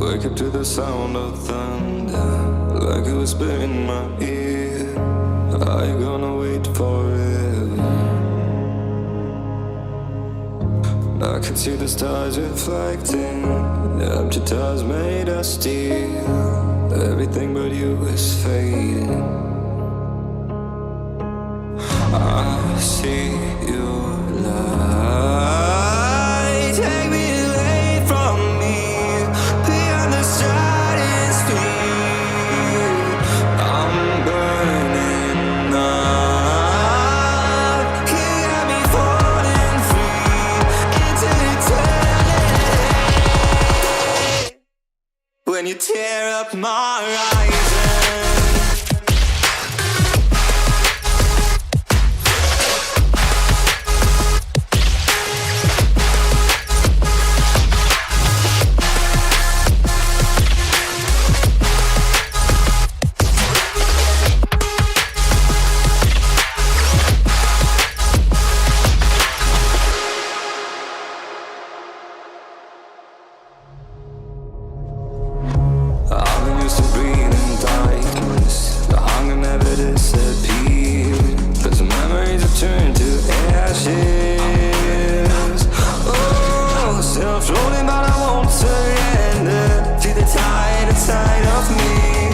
Wake up to the sound of thunder, like it was in my ear. Are you gonna wait forever? I can see the stars reflecting. The empty tires made us steel. Everything but you is fading. I see your light. Take me away from me, beyond the silence field. I'm burning up. You got me falling free into eternity. When you tear up my horizon. Turn to ashes. Oh, still floating, but I won't surrender to the tide inside of me,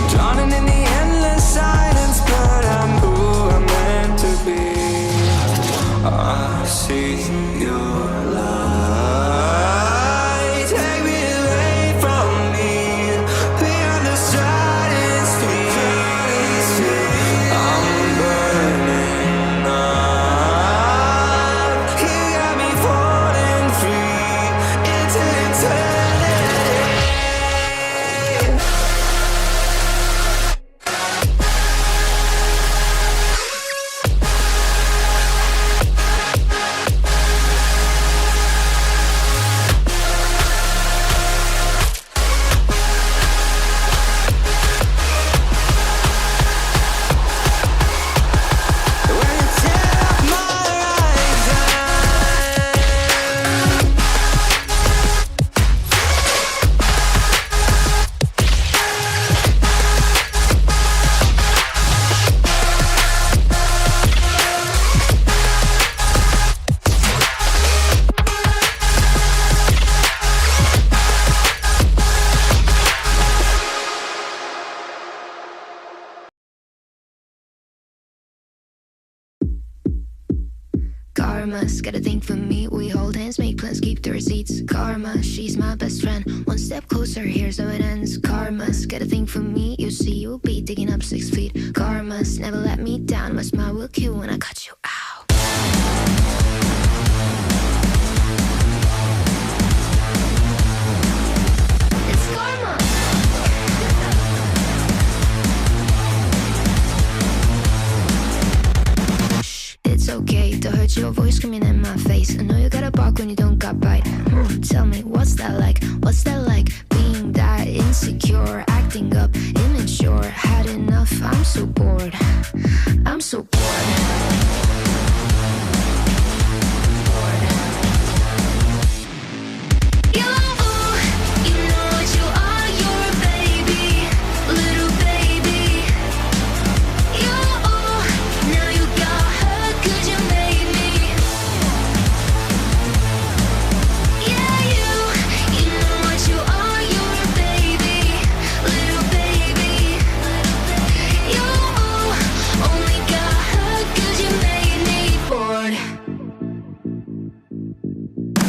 drowning in the endless silence. But I'm who I'm meant to be. I see your light. Take me away from me, beyond the silence field. I'm burning up. Karma's got a thing for me. We hold hands, make plans, keep the receipts. Karma, she's my best friend. One step closer, here's how it ends. Karma's got a thing for me. You see, you'll be digging up 6 feet. Karma's never let me down. My smile will kill when I cut you out. It's karma. It's okay to hurt your voice screaming in my face. I know you gotta bark when you don't got bite. Tell me, what's that like? What's that like? Being that insecure, acting up, immature. Had enough, I'm so bored. I'm so bored.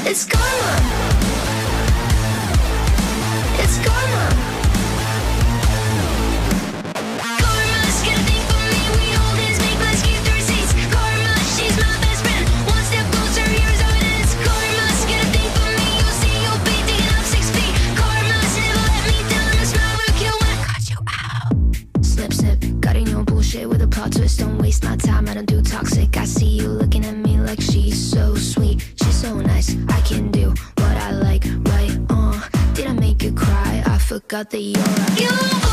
It's karma. It's karma. Karma's got a thing for me. We hold hands, make plans, keep the receipts. Karma, she's my best friend. One step closer, here's how it ends. Karma's got a thing for me. You'll see, you'll be digging up 6 feet. Karma's never let me down. My smile will kill when I cut you out. Snip, snip, cutting your bullshit with a plot twist. Don't waste my time, I don't do toxic. I see you looking at me like she's so sweet. She's so nice, I can do what I like, right? Did I make you cry? I forgot that you're right.